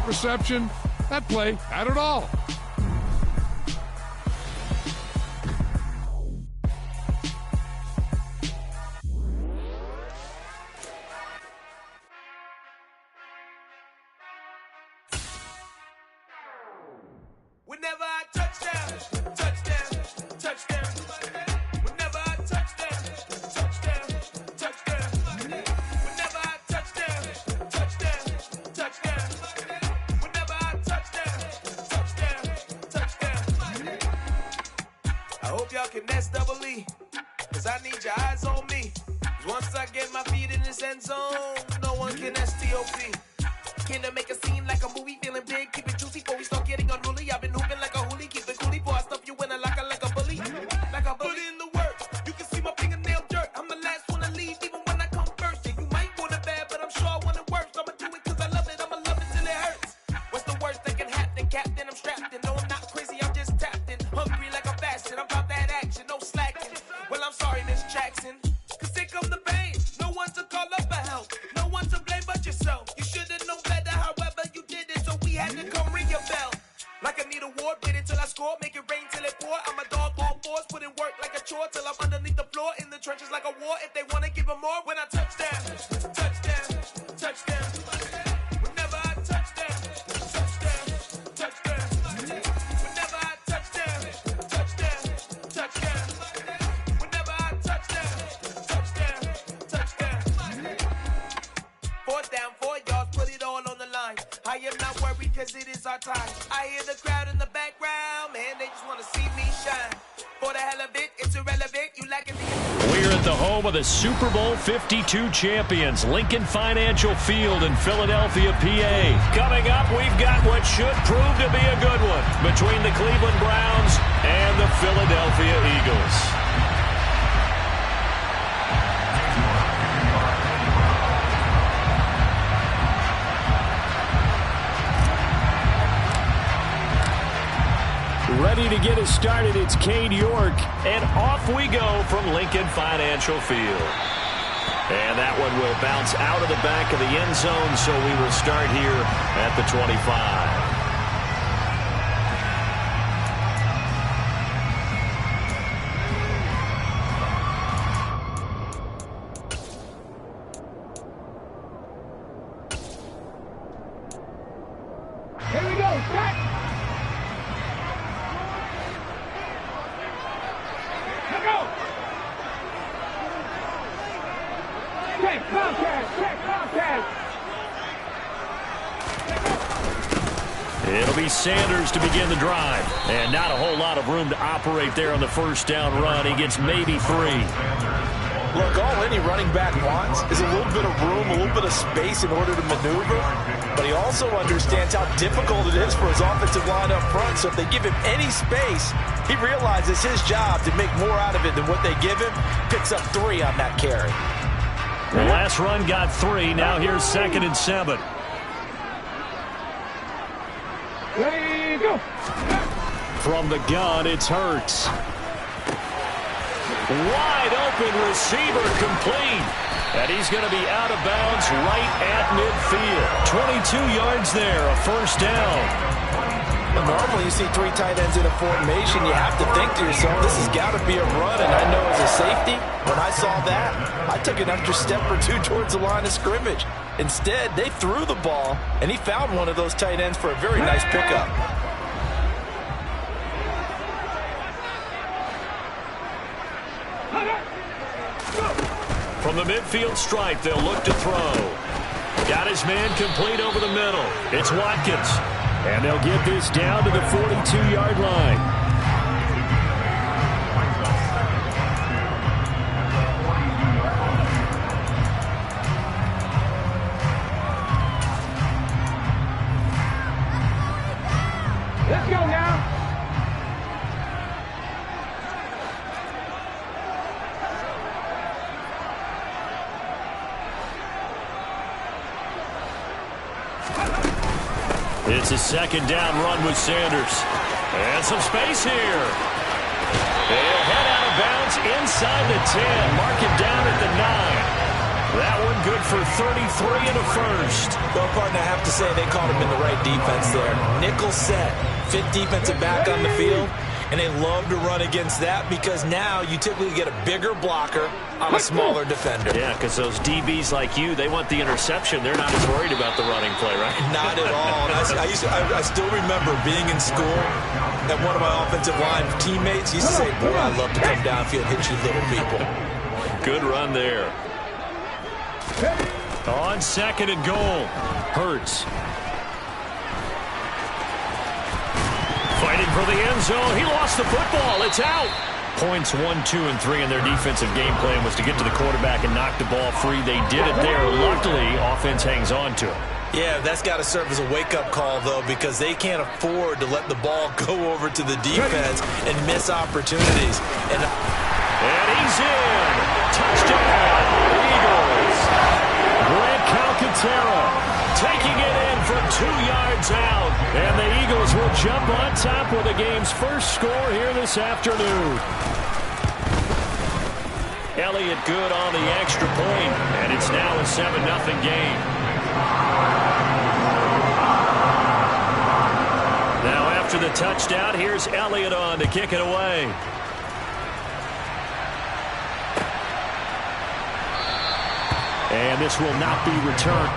reception. That play had it all. Whenever I touchdown, touchdown, touchdown. Whenever I touchdown, touchdown, touchdown. Whenever I touchdown, touchdown, touchdown. Whenever I touchdown, touchdown, touchdown. I hope y'all can nest double E, cause I need your eyes on me. 'Cause once I get my feet in this end zone, no one can STOP. Can I make a scene like a movie, feeling big, keep it juicy before we start getting unruly. I've been hooping like a hoolie, keep it coolie before I stuff you in a locker like a bully. Like a bully. Put in the work, you can see my fingernail dirt. I'm the last one to leave, even when I come first. Yeah, you might want it bad, but I'm sure I want it worse. I'ma do it cause I love it, I'ma love it till it hurts. What's the worst that can happen, Captain? I'm strapped in, no I'm not crazy, I'm just tapped in. Hungry like I'm fasting, I'm about that action, no slacking. Well, I'm sorry, Miss Jackson, cause here come the pain. No one to call up for help, no one to blame but yourself. You should've known better, however you did it, so we had to come ring your bell. Like I need a ward, wait until I score, make it rain till it pour. I'm a dog, all fours, put in work like a chore till I'm underneath the floor, in the trenches like a war. If they wanna give them more, when I touchdown, touchdown, touchdown. Whenever I touchdown, touchdown, touchdown. Whenever I touchdown, touchdown, touchdown. Whenever I touchdown, touchdown, touchdown. 4th down, 4 yards, put it all on the line. I am not worried cause it is our time. I hear the crowd in the background, man, they just wanna see me shine. For the hell of it, it's irrelevant, you lacking the... We're at the home of the Super Bowl 52 champions, Lincoln Financial Field in Philadelphia, PA. Coming up, we've got what should prove to be a good one between the Cleveland Browns and the Philadelphia Eagles. Ready to get us started, it's Cade York, and off we go from Lincoln Financial Field. And that one will bounce out of the back of the end zone, so we will start here at the 25. It'll be Sanders to begin the drive. And not a whole lot of room to operate there on the first down run. He gets maybe 3. Look, all any running back wants is a little bit of room, a little bit of space in order to maneuver. But he also understands how difficult it is for his offensive line up front. So if they give him any space, he realizes his job to make more out of it than what they give him. Picks up 3 on that carry. The last run got 3. Now here's 2nd and 7. Ready, go. From the gun, it's Hurts. Wide open receiver complete. And he's going to be out of bounds right at midfield. 22 yards there, a first down. Normally you see 3 tight ends in a formation, you have to think to yourself, this has got to be a run, and I know as a safety, when I saw that, I took an extra step or 2 towards the line of scrimmage. Instead, they threw the ball, and he found one of those tight ends for a very nice pickup. From the midfield stripe, they'll look to throw. Got his man complete over the middle. It's Watkins. And they'll get this down to the 42-yard line. Let's go now. It's a 2nd down run with Sanders. And some space here. They'll head out of bounds inside the 10. Mark it down at the 9. That one good for 33 in the first. Well, partner, I have to say they called him in the right defense there. Nickel set, fifth defensive back on the field, and they love to run against that because now you typically get a bigger blocker on a smaller defender. Yeah, because those DBs like you, they want the interception. They're not as worried about the running play, right? Not at all. And I still remember being in school, and one of my offensive line teammates used to say, boy, I'd love to come downfield and hit you little people. Good run there. On second and goal, Hurts. Fighting for the end zone. He lost the football. It's out. Points 1, 2, and 3 in their defensive game plan was to get to the quarterback and knock the ball free. They did it there. Luckily, offense hangs on to it. Yeah, that's got to serve as a wake-up call, though, because they can't afford to let the ball go over to the defense and miss opportunities. And he's in. Touchdown, Eagles. Grant Calcaterra taking it in from 2 yards out. And the Eagles will jump on top with the game's first score here this afternoon. Elliott good on the extra point, and it's now a 7-0 game. Now after the touchdown, here's Elliott on to kick it away. And this will not be returned.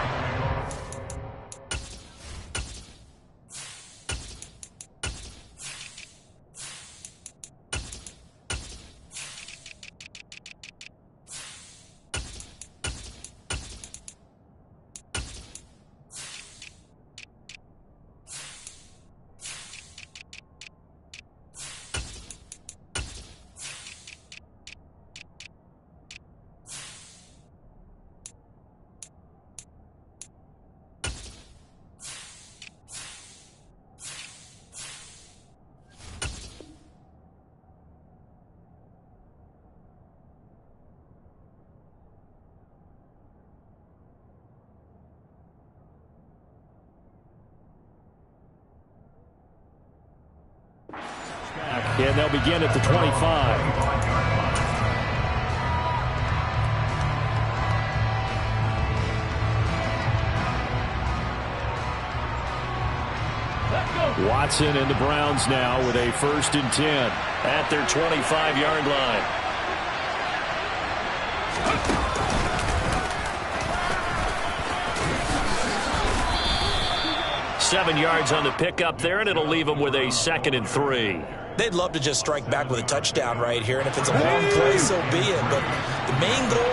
And they'll begin at the 25. Watson and the Browns now with a 1st and 10 at their 25-yard line. Seven yards on the pickup there, and it'll leave them with a 2nd and 3. They'd love to just strike back with a touchdown right here, and if it's a long play, so be it. But the main goal,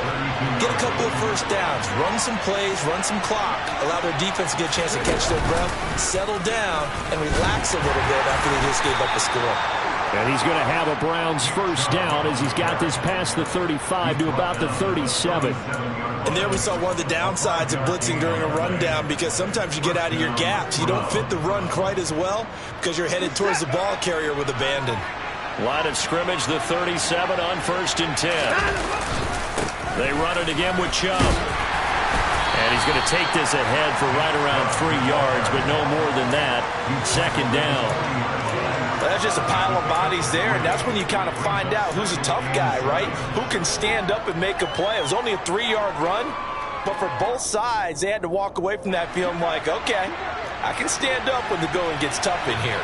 get a couple of first downs, run some plays, run some clock, allow their defense to get a chance to catch their breath, settle down, and relax a little bit after they just gave up a score. And he's going to have a Browns 1st down as he's got this past the 35 to about the 37. And there we saw one of the downsides of blitzing during a rundown, because sometimes you get out of your gaps. You don't fit the run quite as well because you're headed towards the ball carrier with abandon. Line of scrimmage, the 37 on 1st and 10. They run it again with Chubb. And he's going to take this ahead for right around 3 yards, but no more than that. 2nd down. That's just a pile of bodies there, and that's when you kind of find out who's a tough guy, right? Who can stand up and make a play. It was only a 3-yard run, but for both sides, they had to walk away from that feeling like, okay, I can stand up when the going gets tough in here.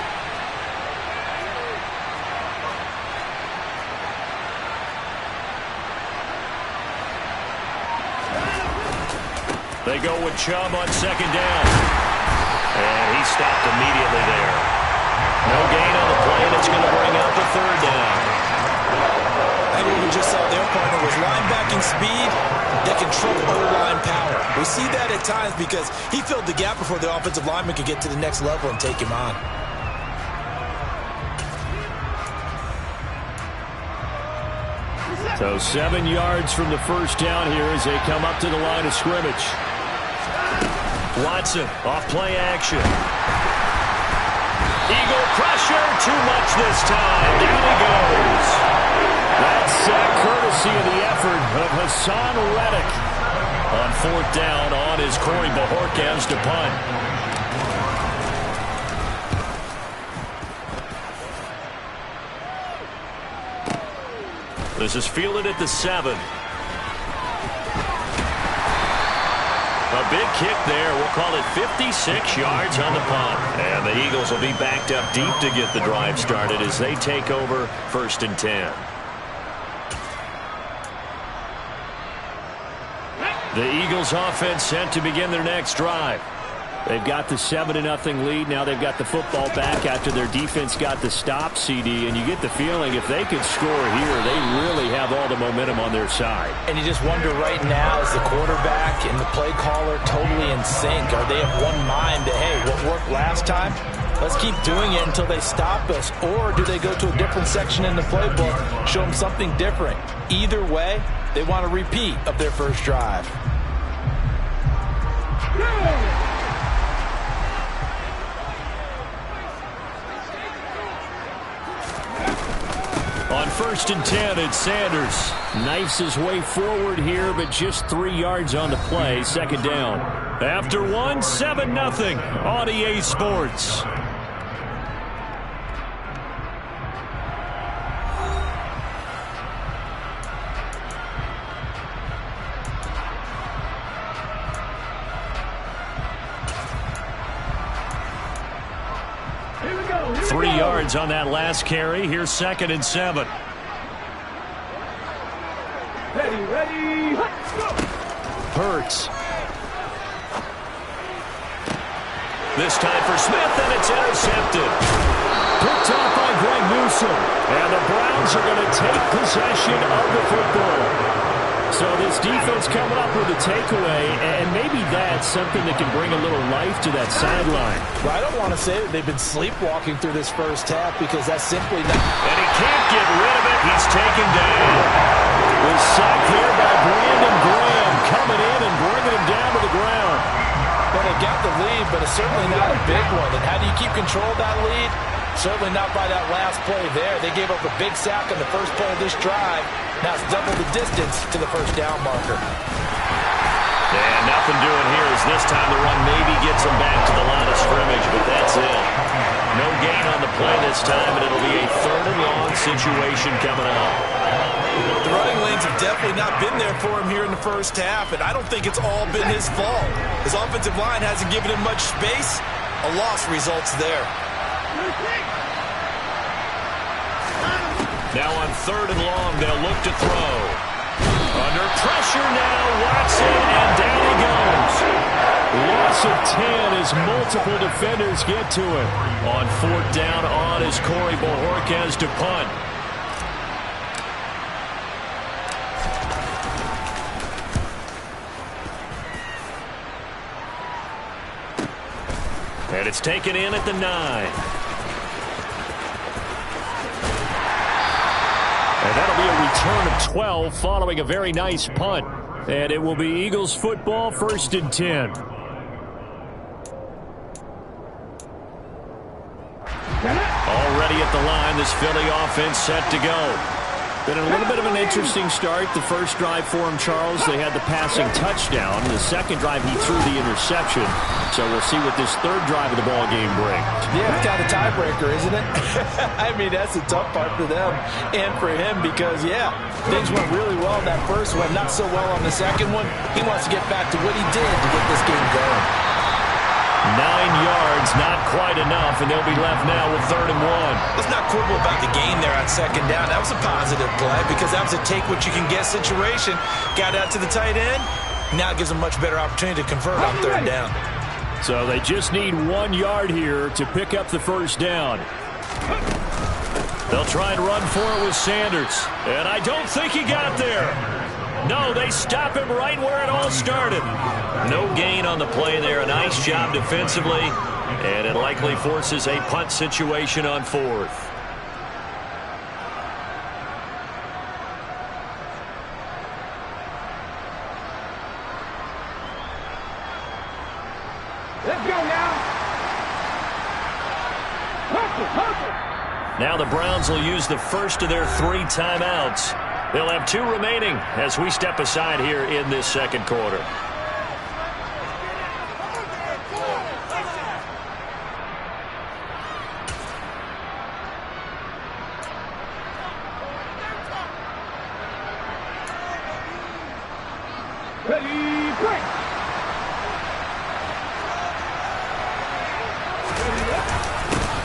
They go with Chubb on 2nd down. And he stopped immediately there. No gain on the play, and it's going to bring out the 3rd down. And what we just saw there, partner, was linebacking speed that can trump O-line power. We see that at times because he filled the gap before the offensive lineman could get to the next level and take him on. So 7 yards from the 1st down here as they come up to the line of scrimmage. Watson off play action. Eagle pressure, too much this time. Down he goes. That's courtesy of the effort of Hassan Reddick. On 4th down on is Corey Bojorquez to punt. This is fielded at the 7. A big kick there. We'll call it 56 yards on the punt. And the Eagles will be backed up deep to get the drive started as they take over 1st and 10. The Eagles offense set to begin their next drive. They've got the 7-0 lead. Now they've got the football back after their defense got the stop, CD. And you get the feeling if they could score here, they really have all the momentum on their side. And you just wonder right now, is the quarterback and the play caller totally in sync? Are they of one mind that, hey, what worked last time? Let's keep doing it until they stop us. Or do they go to a different section in the playbook, show them something different? Either way, they want a repeat of their first drive. On 1st and 10, it's Sanders. Knifes his way forward here, but just 3 yards on the play. 2nd down. After 1, 7-0 on EA Sports. Here we go. 3 yards on that last carry. Here's 2nd and 7. Ready. Let's go. Hurts. This time for Smith, and it's intercepted. Picked off by Greg Newsome. And the Browns are going to take possession of the football. So this defense coming up with a takeaway, and maybe that's something that can bring a little life to that sideline. Well, I don't want to say that they've been sleepwalking through this first half because that's simply not. And he can't get rid of it. He's taken down. Was sacked here by Brandon Graham, coming in and bringing him down to the ground. Well, they got the lead, but it's certainly not a big one. And how do you keep control of that lead? Certainly not by that last play there. They gave up a big sack on the first play of this drive. Now it's double the distance to the first down marker. And nothing doing here as this time the run maybe gets them back to the line of scrimmage, but that's it. No gain on the play this time, and it'll be a 3rd and long situation coming up. The running lanes have definitely not been there for him here in the first half, and I don't think it's all been his fault. His offensive line hasn't given him much space. A loss results there. Now on 3rd and long, they'll look to throw. Under pressure now, Watson, and down he goes. Loss of 10 as multiple defenders get to him. On 4th down on is Corey Bojorquez to punt. And it's taken in at the 9. And that'll be a return of 12 following a very nice punt. And it will be Eagles football, 1st and 10. Already at the line, this Philly offense set to go. Been a little bit of an interesting start. The first drive for him, Charles, they had the passing touchdown. The second drive, he threw the interception. So we'll see what this 3rd drive of the ball game brings. Yeah, it's kind of a tiebreaker, isn't it? I mean, that's the tough part for them and for him because, yeah, things went really well in that first one, not so well on the second one. He wants to get back to what he did to get this game going. 9 yards, not quite enough, and they'll be left now with 3rd and 1. Let's not quibble about the gain there on 2nd down. That was a positive play because that was a take-what-you-can-get situation. Got out to the tight end. Now it gives them a much better opportunity to convert on 3rd down. So they just need 1 yard here to pick up the first down. They'll try and run for it with Sanders. And I don't think he got there. No, they stop him right where it all started. No gain on the play there. A nice job defensively. And it likely forces a punt situation on 4th. Let's go now. Now the Browns will use the first of their 3 timeouts. They'll have 2 remaining as we step aside here in this 2nd quarter. Ready, break.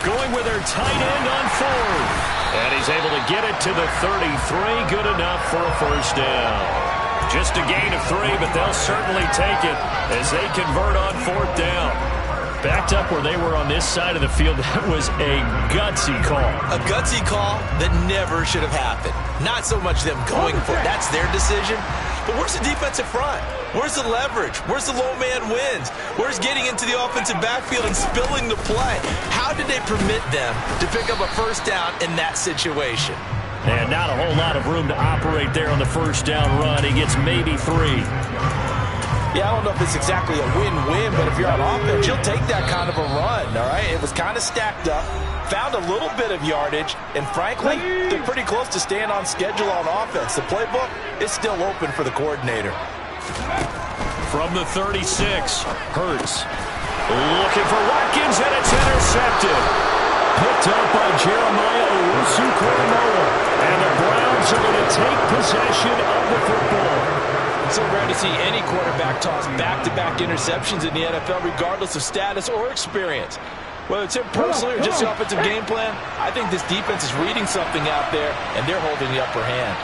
going with their tight end on fourth. And he's able to get it to the 33. Good enough for a first down. Just a gain of 3, but they'll certainly take it as they convert on fourth down. Backed up where they were on this side of the field, that was a gutsy call. A gutsy call that never should have happened. Not so much them going for it. That's their decision. But where's the defensive front? Where's the leverage? Where's the low man wins? Where's getting into the offensive backfield and spilling the play? How did they permit them to pick up a first down in that situation? And not a whole lot of room to operate there on the first down run. He gets maybe 3. Yeah, I don't know if it's exactly a win-win, but if you're on offense, you'll take that kind of a run, all right? It was kind of stacked up, found a little bit of yardage, and frankly, they're pretty close to staying on schedule on offense. The playbook is still open for the coordinator. From the 36, Hurts looking for Watkins, and it's intercepted. Picked up by Jeremiah Owusu-Koramoah. And the Browns are going to take possession of the football. It's so rare to see any quarterback toss back-to-back interceptions in the NFL, regardless of status or experience. Whether it's him personally or just the offensive game plan, I think this defense is reading something out there, and they're holding the upper hand.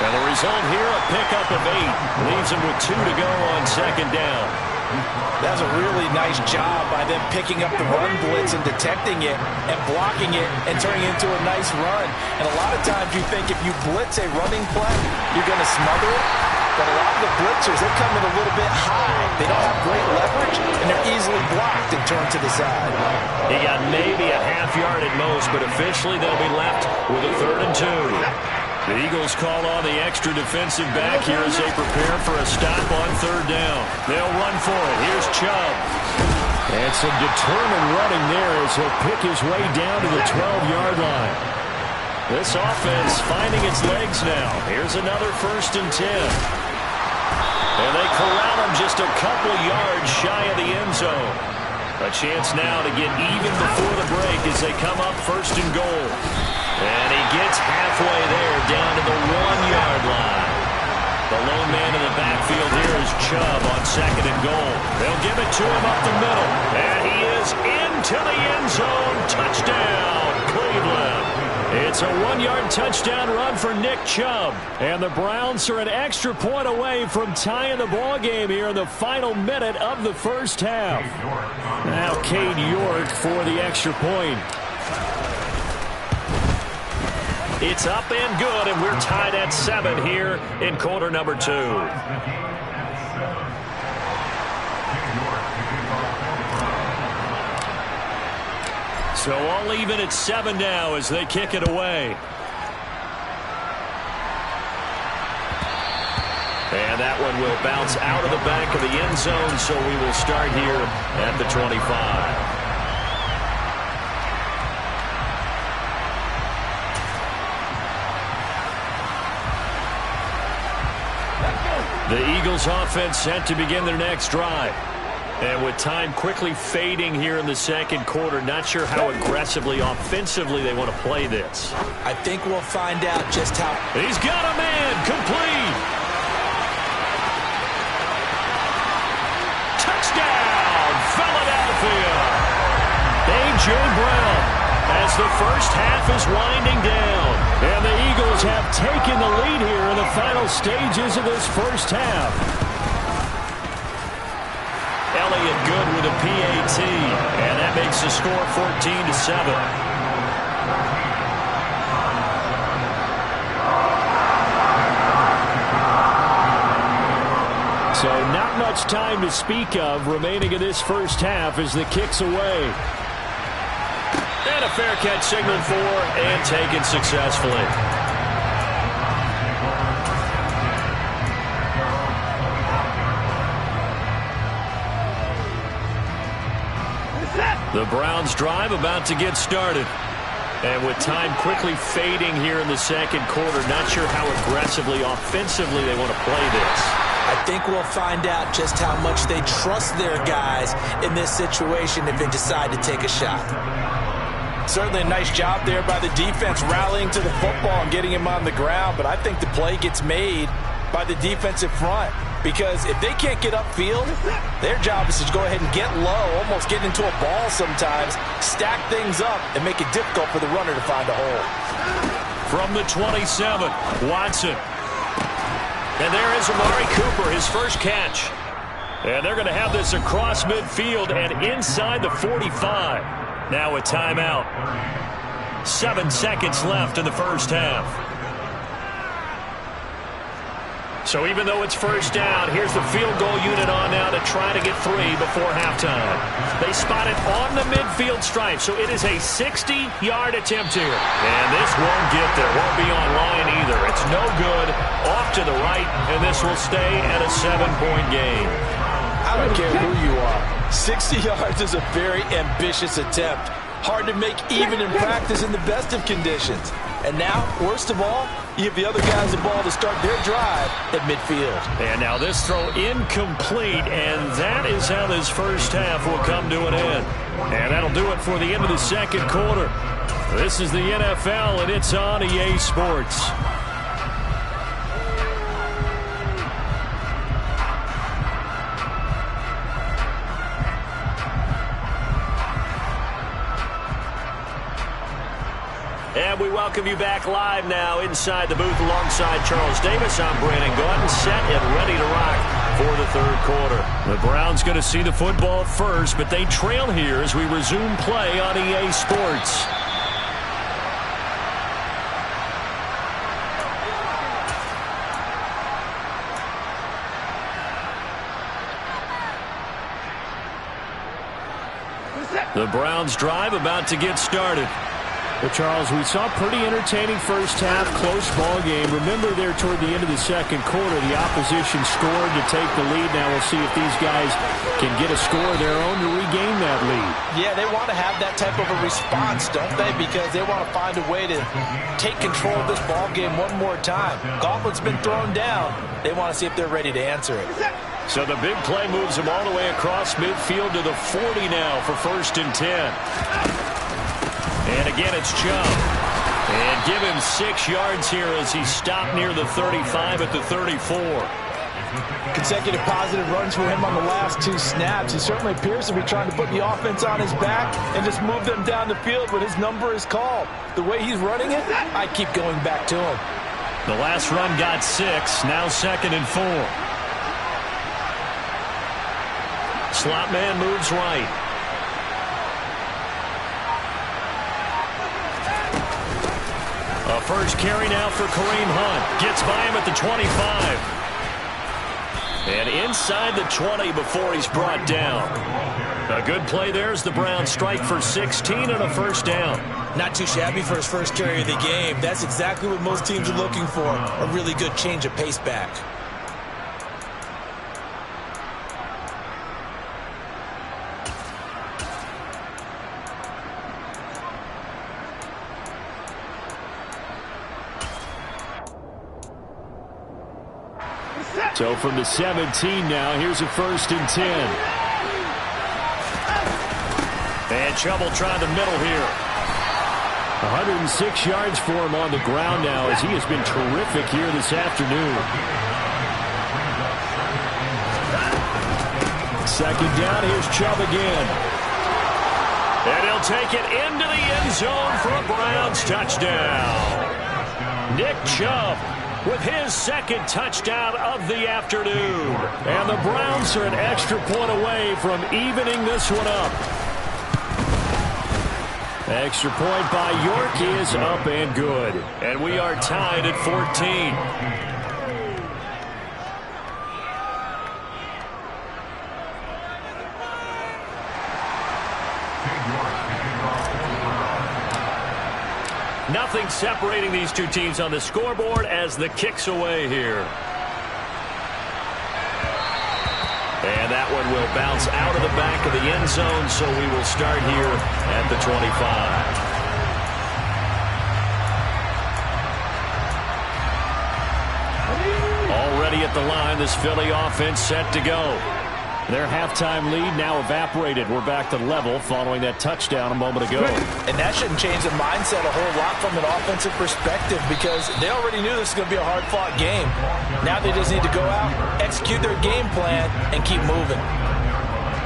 And the result here, a pickup of 8. Leaves him with 2 to go on second down. That's a really nice job by them picking up the run blitz and detecting it and blocking it and turning it into a nice run. And a lot of times you think if you blitz a running play, you're going to smother it. But a lot of the blitzers, they come in a little bit high. They don't have great leverage, and they're easily blocked and turned to the side. He got maybe a half yard at most, but officially they'll be left with a 3rd and 2. The Eagles call on the extra defensive back here as they prepare for a stop on 3rd down. They'll run for it. Here's Chubb. And some determined running there as he'll pick his way down to the 12-yard line. This offense finding its legs now. Here's another 1st and 10. And they corral him just a couple yards shy of the end zone. A chance now to get even before the break as they come up 1st and goal. And he gets halfway there, down to the 1-yard line. The lone man in the backfield here is Chubb on 2nd and goal. They'll give it to him up the middle. And he is into the end zone. Touchdown, Cleveland. It's a 1-yard touchdown run for Nick Chubb. And the Browns are an extra point away from tying the ball game here in the final minute of the first half. Now Cade York for the extra point. It's up and good, and we're tied at 7 here in quarter number 2. So all even at 7 now as they kick it away. And that one will bounce out of the back of the end zone, so we will start here at the 25. The Eagles offense set to begin their next drive. And with time quickly fading here in the second quarter, not sure how aggressively, offensively they want to play this. I think we'll find out just how. He's got a man, complete. Touchdown, Philadelphia. A.J. Brown as the first half is winding down. And the Eagles have taken the lead here in the final stages of this first half. Elliott good with a PAT, and that makes the score 14-7. So not much time to speak of remaining in this first half as the kick's away. And a fair catch signaled for and taken successfully. The Browns drive about to get started. And with time quickly fading here in the second quarter, not sure how aggressively, offensively they want to play this. I think we'll find out just how much they trust their guys in this situation if they decide to take a shot. Certainly a nice job there by the defense rallying to the football and getting him on the ground, but I think the play gets made by the defensive front, because if they can't get upfield, their job is to go ahead and get low, almost get into a ball sometimes, stack things up, and make it difficult for the runner to find a hole. From the 27, Watson. And there is Amari Cooper, his first catch. And they're going to have this across midfield and inside the 45. Now a timeout. 7 seconds left in the first half. So even though it's first down, here's the field goal unit on now to try to get 3 before halftime. They spot it on the midfield stripe, so it is a 60-yard attempt here. And this won't get there. Won't be on line either. It's no good. Off to the right, and this will stay at a 7-point game. I don't care who you are. 60 yards is a very ambitious attempt. Hard to make even in practice in the best of conditions. And now, worst of all, you give the other guys the ball to start their drive at midfield. And now this throw incomplete, and that is how this first half will come to an end. And that'll do it for the end of the second quarter. This is the NFL, and it's on EA Sports. And we welcome you back live now inside the booth alongside Charles Davis. I'm Brandon Gaudin, set and ready to rock for the third quarter. The Browns going to see the football first, but they trail here as we resume play on EA Sports. The Browns drive about to get started. Well, Charles, we saw a pretty entertaining first half, close ball game. Remember there toward the end of the second quarter, the opposition scored to take the lead. Now we'll see if these guys can get a score of their own to regain that lead. Yeah, they want to have that type of a response, don't they? Because they want to find a way to take control of this ball game one more time. Gauntlet's been thrown down. They want to see if they're ready to answer it. So the big play moves them all the way across midfield to the 40 now for 1st and 10. And again, it's Chubb. And give him 6 yards here as he stopped near the 35 at the 34. Consecutive positive runs for him on the last 2 snaps. He certainly appears to be trying to put the offense on his back and just move them down the field when his number is called. The way he's running it, I keep going back to him. The last run got 6, now 2nd and 4. Slot man moves right. A first carry now for Kareem Hunt. Gets by him at the 25. And inside the 20 before he's brought down. A good play there as the Browns strike for 16 and a first down. Not too shabby for his first carry of the game. That's exactly what most teams are looking for. A really good change of pace back. So from the 17 now, here's a 1st and 10. And Chubb will try the middle here. 106 yards for him on the ground now as he has been terrific here this afternoon. 2nd down, here's Chubb again. And he'll take it into the end zone for a Browns touchdown. Nick Chubb with his 2nd touchdown of the afternoon. And the Browns are an extra point away from evening this one up. Extra point by York is up and good. And we are tied at 14. Nothing separating these two teams on the scoreboard as the kick's away here. And that one will bounce out of the back of the end zone, so we will start here at the 25. Already at the line, this Philly offense set to go. Their halftime lead now evaporated. We're back to level following that touchdown a moment ago. And that shouldn't change the mindset a whole lot from an offensive perspective because they already knew this was going to be a hard-fought game. Now they just need to go out, execute their game plan, and keep moving.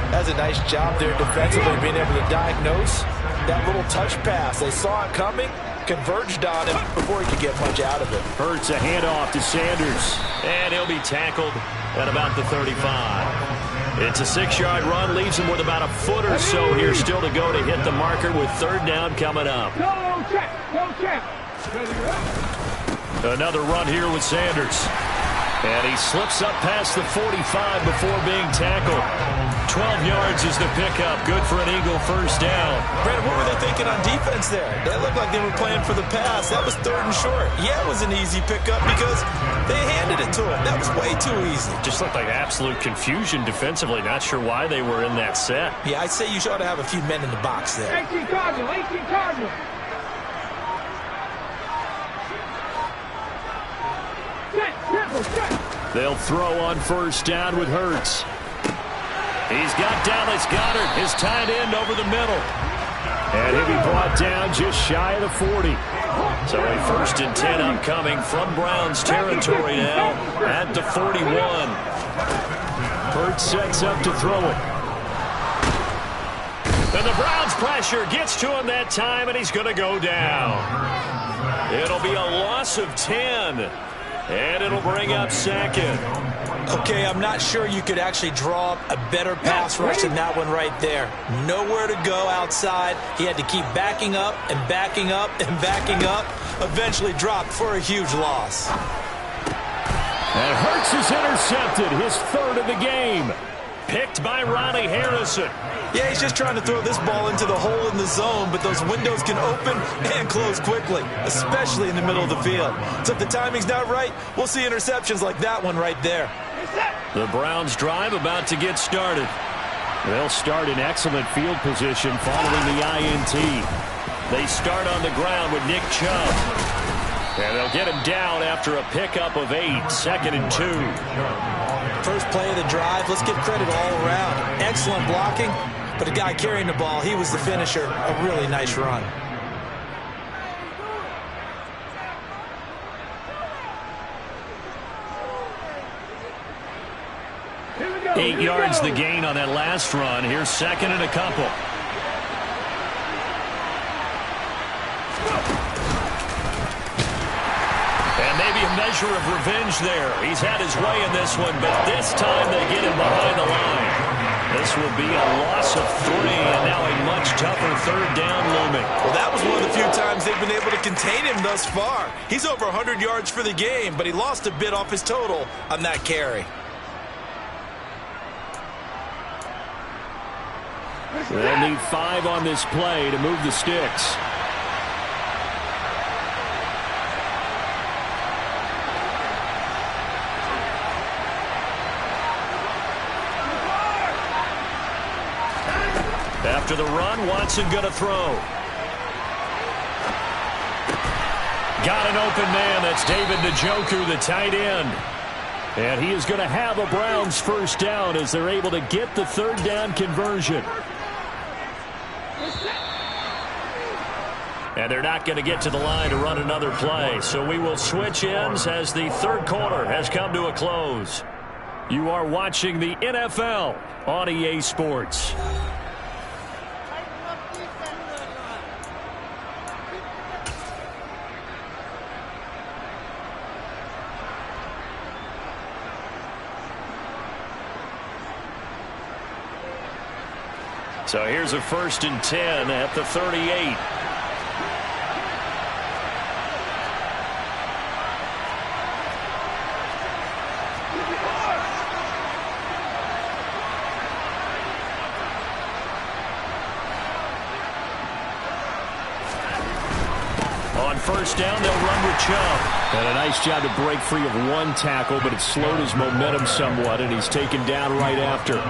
That's a nice job there defensively, being able to diagnose that little touch pass. They saw it coming, converged on him before he could get much out of it. Hurts a handoff to Sanders. And he'll be tackled at about the 35. It's a 6-yard run, leaves him with about a foot or so here still to go to hit the marker with third down coming up. Go check. Another run here with Sanders. And he slips up past the 45 before being tackled. 12 yards is the pickup. Good for an Eagle first down. Brandon, what were they thinking on defense there? They looked like they were playing for the pass. That was 3rd and short. Yeah, it was an easy pickup because they handed it to him. That was way too easy. Just looked like absolute confusion defensively. Not sure why they were in that set. Yeah, I'd say you ought to have a few men in the box there. 18 Cardinal. Set. They'll throw on first down with Hurts. He's got Dallas Goedert, his tight end, over the middle. And he'll be brought down just shy of the 40. So a 1st and 10 upcoming from Browns territory now at the 41. Hurts sets up to throw it. And the Browns pressure gets to him that time, and he's going to go down. It'll be a loss of 10. And it'll bring up 2nd. Okay, I'm not sure you could actually draw up a better pass rush than that one right there. Nowhere to go outside. He had to keep backing up and backing up and backing up. Eventually dropped for a huge loss. And Hurts is intercepted, his 3rd of the game. Picked by Ronnie Harrison. Yeah, he's just trying to throw this ball into the hole in the zone, but those windows can open and close quickly, especially in the middle of the field. So if the timing's not right, we'll see interceptions like that one right there. The Browns drive about to get started. They'll start in excellent field position following the INT. They start on the ground with Nick Chubb. And they'll get him down after a pickup of 8, 2nd and 2. First play of the drive, let's give credit all around. Excellent blocking, but the guy carrying the ball, he was the finisher. A really nice run. Here we go. 8 yards the gain on that last run. Here's 2nd and a couple. And maybe a measure of revenge there. He's had his way in this one, but this time they get him behind the line. This will be a loss of 3, and now a much tougher 3rd down looming. Well, that was one of the few times they've been able to contain him thus far. He's over 100 yards for the game, but he lost a bit off his total on that carry. They'll need 5 on this play to move the sticks. After the run, Watson going to throw. Got an open man. That's David Njoku, the tight end. And he is going to have a Browns first down as they're able to get the 3rd down conversion. And they're not going to get to the line to run another play. So we will switch ends as the 3rd quarter has come to a close. You are watching the NFL on EA Sports. So here's a 1st and 10 at the 38. On first down, they'll run with Chubb. And a nice job to break free of 1 tackle, but it slowed his momentum somewhat, and he's taken down right after.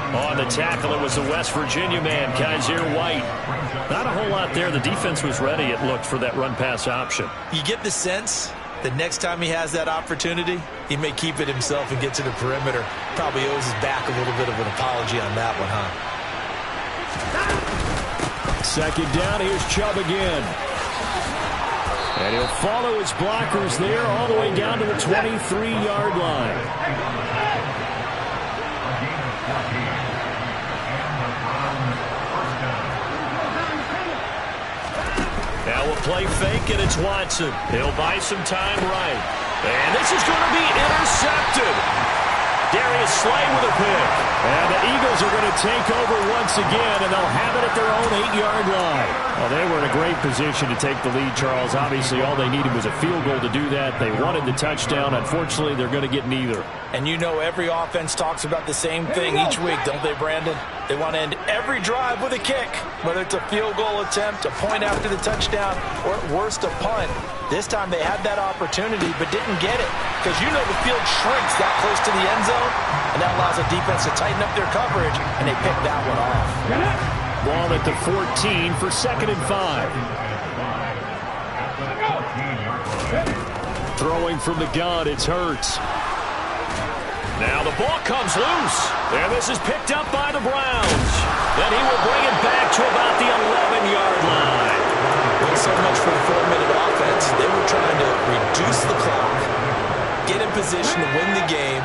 On the tackle, it was the West Virginia man, Kaiser White. Not a whole lot there. The defense was ready, it looked, for that run-pass option. You get the sense The next time he has that opportunity, he may keep it himself and get to the perimeter. Probably owes his back a little bit of an apology on that one, huh? Second down, here's Chubb again. And he'll follow his blockers there all the way down to the 23-yard line. Now we'll play fake, and it's Watson. He'll buy some time right. And this is going to be intercepted. Darius Slay with a pick. And the Eagles are going to take over once again, and they'll have it at their own 8-yard line. Well, they were in a great position to take the lead, Charles. Obviously, all they needed was a field goal to do that. They wanted the touchdown. Unfortunately, they're going to get neither. And you know every offense talks about the same thing each week, don't they, Brandon? They want to end every drive with a kick, whether it's a field goal attempt, a point after the touchdown, or at worst a punt. This time they had that opportunity but didn't get it because you know the field shrinks that close to the end zone, and that allows the defense to tighten up their coverage, and they picked that one off. Ball at the 14 for 2nd and 5. Throwing from the gun, it's Hurts. Now the ball comes loose, and this is picked up by the Browns. Then he will bring it back to about the 11-yard line. Well, so much for the 4-minute offense. They were trying to reduce the clock, get in position to win the game,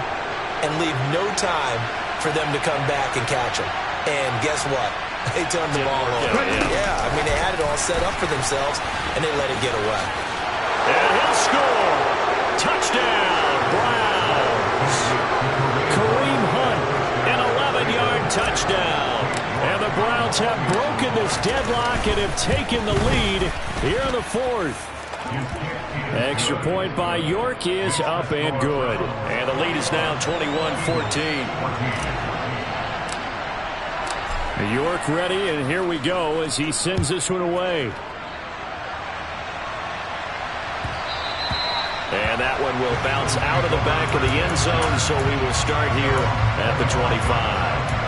and leave no time for them to come back and catch them. And guess what? They turned the ball over. Yeah, I mean, they had it all set up for themselves, and they let it get away. And he'll score. Touchdown, Browns. Kareem Hunt, An 11-yard touchdown. and the Browns have broken this deadlock and have taken the lead here in the 4th. Extra point by York is up and good. And the lead is now 21-14. York ready, and here we go as he sends this one away. And that one will bounce out of the back of the end zone, so we will start here at the 25.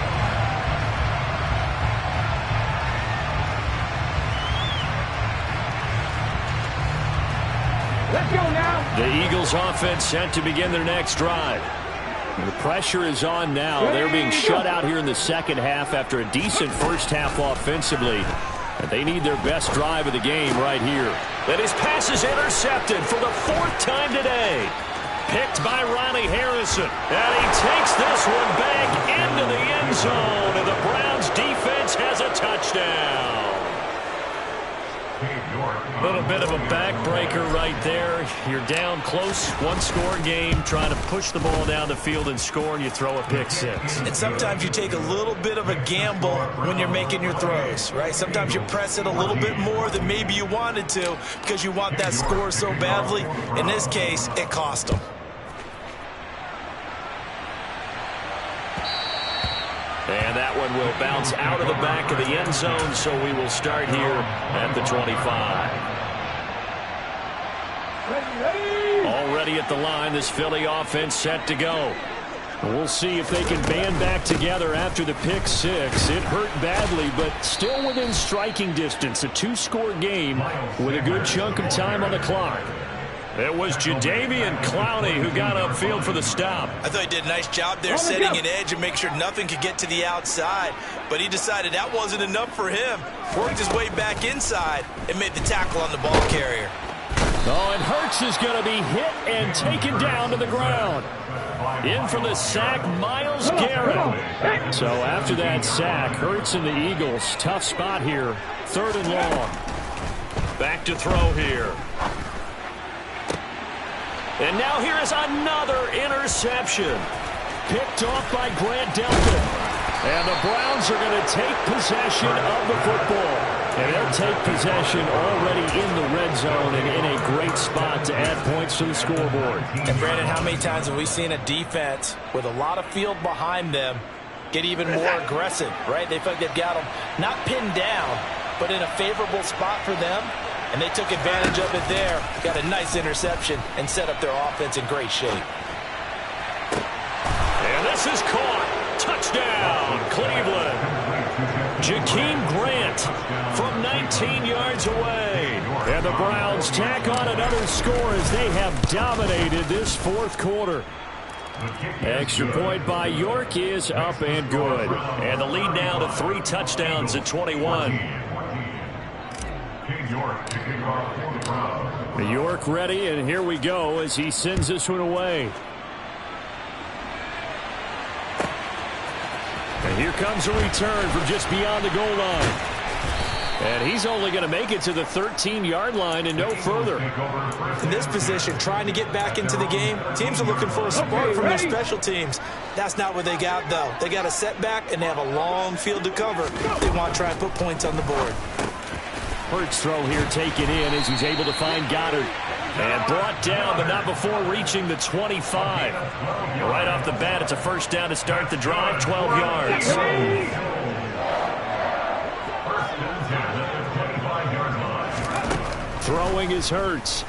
Let's go now. The Eagles offense set to begin their next drive. The pressure is on now. They're being shut out here in the second half after a decent first half offensively. And they need their best drive of the game right here. And his pass is intercepted for the 4th time today. Picked by Ronnie Harrison. And he takes this one back into the end zone. And the Browns defense has a touchdown. A little bit of a backbreaker right there. You're down close, one-score game, trying to push the ball down the field and score, and you throw a pick six. And sometimes you take a little bit of a gamble when you're making your throws, right? Sometimes you press it a little bit more than maybe you wanted to because you want that score so badly. In this case, it cost them. And that one will bounce out of the back of the end zone, so we will start here at the 25. Already at the line, this Philly offense set to go. We'll see if they can band back together after the pick six. It hurt badly, but still within striking distance. A 2-score game with a good chunk of time on the clock. It was Jadeveon Clowney who got upfield for the stop. I thought he did a nice job there setting an edge and make sure nothing could get to the outside. But he decided that wasn't enough for him. Worked his way back inside and made the tackle on the ball carrier. Oh, and Hurts is going to be hit and taken down to the ground. In for the sack, Myles Garrett. So after that sack, Hurts and the Eagles, tough spot here. 3rd and long. Back to throw here. And now here is another interception. Picked off by Grant Delpit. And the Browns are going to take possession of the football. And they'll take possession already in the red zone and in a great spot to add points to the scoreboard. And Brandon, how many times have we seen a defense with a lot of field behind them get even more aggressive, right? They feel like they've got them not pinned down, but in a favorable spot for them. And they took advantage of it there. Got a nice interception and set up their offense in great shape. And this is caught. Touchdown, Cleveland. Jakeem Grant from 19 yards away. And the Browns tack on another score as they have dominated this fourth quarter. Extra point by York is up and good. And the lead now to 3 touchdowns at 21. York ready, and here we go as he sends this one away. And here comes a return from just beyond the goal line. And he's only going to make it to the 13-yard line and no further. In this position, trying to get back into the game, teams are looking for a spark from their special teams. That's not what they got, though. They got a setback, and they have a long field to cover. They want to try and put points on the board. Hurts throw here taken in as he's able to find Goddard. And brought down, but not before reaching the 25. Right off the bat, it's a first down to start the drive, 12 yards. Throwing is Hurts.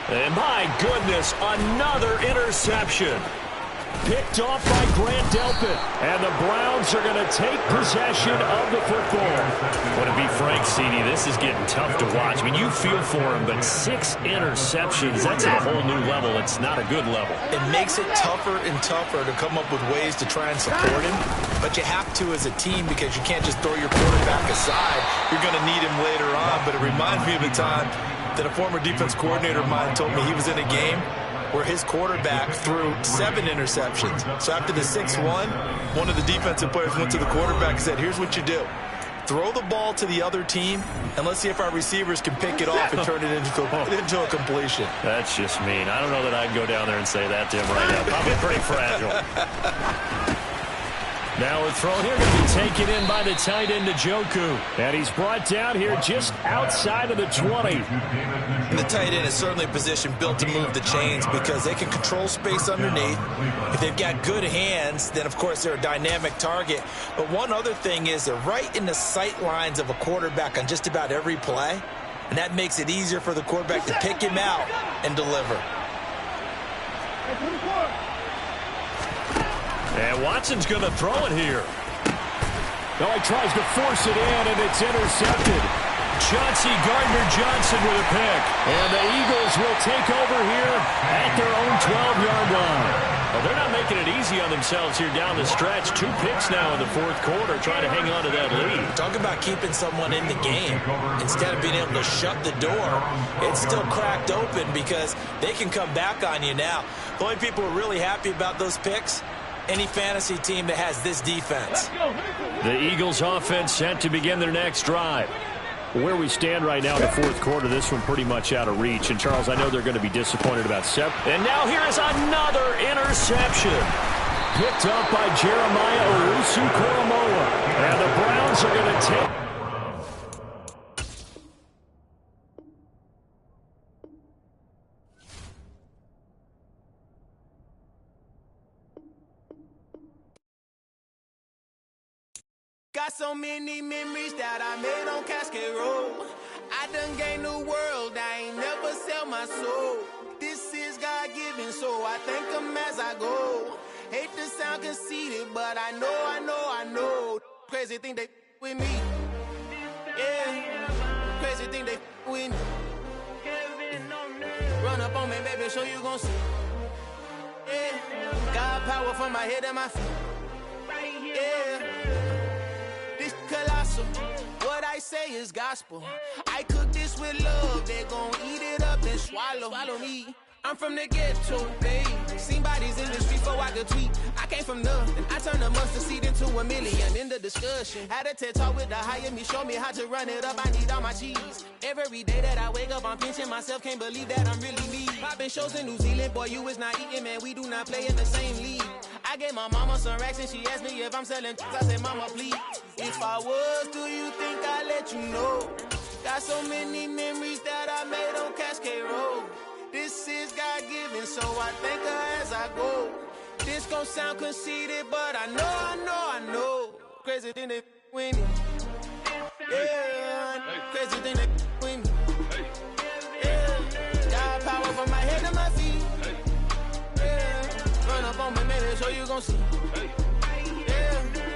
And my goodness, another interception. Picked off by Grant Delpit. And the Browns are going to take possession of the football. Well, to be frank, CD, this is getting tough to watch. I mean, you feel for him, but 6 interceptions, that's at a whole new level. It's not a good level. It makes it tougher and tougher to come up with ways to try and support him. But you have to as a team because you can't just throw your quarterback aside. You're going to need him later on. But it reminds me of a time that a former defense coordinator of mine told me he was in a game where his quarterback threw 7 interceptions. So after the 6-1, one of the defensive players went to the quarterback and said, here's what you do. Throw the ball to the other team, and let's see if our receivers can pick it off and turn it into a completion. That's just mean. I don't know that I'd go down there and say that to him right now. Probably pretty fragile. Now a throw here going to be taken in by the tight end Njoku. And he's brought down here just outside of the 20. And the tight end is certainly a position built to move the chains because they can control space underneath. If they've got good hands, then of course they're a dynamic target. But one other thing is they're right in the sight lines of a quarterback on just about every play. And that makes it easier for the quarterback to pick him out and deliver. And Watson's going to throw it here. No, he tries to force it in, and it's intercepted. Chauncey Gardner-Johnson with a pick. And the Eagles will take over here at their own 12-yard line. Well, they're not making it easy on themselves here down the stretch. 2 picks now in the fourth quarter, trying to hang on to that lead. Talk about keeping someone in the game. Instead of being able to shut the door, it's still cracked open because they can come back on you now. The only people who are really happy about those picks, any fantasy team that has this defense. The Eagles offense set to begin their next drive. Where we stand right now in the fourth quarter, this one pretty much out of reach. And, Charles, I know they're going to be disappointed about Sep. And now here is another interception. Picked up by Jeremiah Owusu-Koramoah. And the Browns are going to take... Got so many memories that I made on Cascade Road. I done gained the world, I ain't never sell my soul. This is God-given, so I thank him as I go. Hate to sound conceited, but I know. Crazy thing they with me. Yeah, crazy thing they with me. Run up on me, baby, so you gon' see. Yeah, got power from my head and my feet. Yeah. Colossal, what I say is gospel. I cook this with love, they gon' eat it up and swallow me. I'm from the ghetto, babe. Seen bodies in the street before I could tweet. I came from nothing, I turned a mustard seed into a million. In the discussion, had a TED talk with the higher me, show me how to run it up. I need all my cheese. Every day that I wake up, I'm pinching myself, can't believe that I'm really me. Popping shows in New Zealand, boy, you is not eating, man. We do not play in the same league. I gave my mama some racks and she asked me if I'm selling. I said, mama, please. If I was, do you think I'd let you know? Got so many memories that I made on Cascade Road. This is God-given, so I thank her as I go. This gon' sound conceited, but I know. Crazy thing they with me. Yeah, crazy thing they with me. Yeah, got power from my head to my feet. Yeah, run up on me, maybe so you gon' see. Yeah.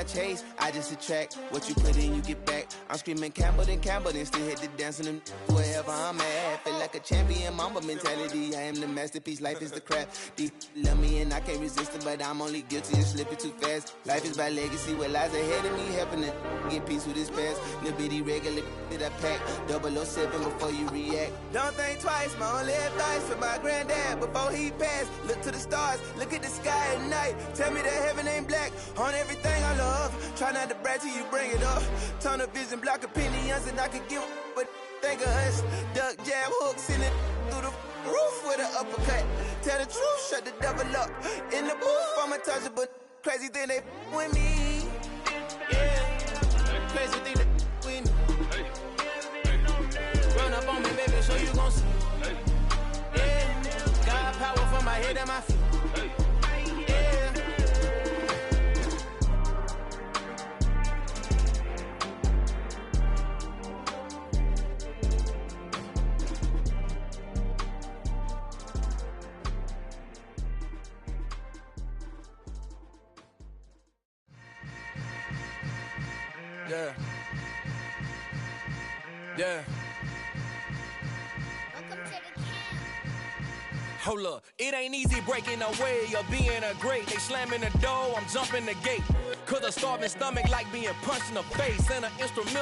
I chase, I just attract. What you put in, you get back. I'm screaming Campbell, then still hit the dance and them wherever I'm at. Feel like a champion, mamba mentality. I am the masterpiece, life is the crap. These love me and I can't resist it, but I'm only guilty of slipping too fast. Life is by legacy, what lies ahead of me, helping to get peace with this past. Little bitty regular that I pack, 007 before you react. Don't think twice, my only advice for my granddad before he passed. Look to the stars, look at the sky at night. Tell me that heaven ain't black on everything I love. Try not to brag till you bring it up. Tunnel vision, block opinions, and I could give but think of us. Duck jab hooks in it through the roof with an uppercut. Tell the truth, shut the devil up. In the booth, I'm untouchable. Crazy thing they with me. Yeah, crazy thing they with me. Run up on me, baby, so you gon' see. Yeah, got power from my head and my feet. Yeah. Yeah. Hold up, it ain't easy breaking away or being a great. They slamming the door, I'm jumping the gate. Cause a starving stomach like being punched in the face and an instrumental.